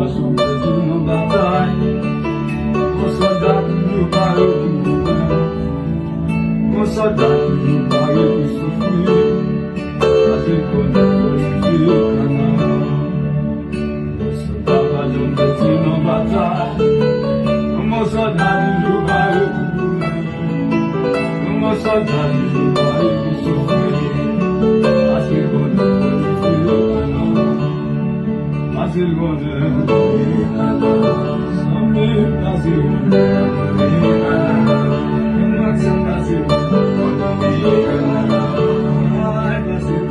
sombreado no Batay, com saudade do bairro do Janm, com saudade do bairro que sofri, fazer quando fica não. Eu trabalhando no Batay, com saudade do bairro do Janm, com saudade do bairro que sofri, fazer quando fica não. Azil gone, samir azil gone, matsan azil gone, ay azil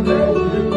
I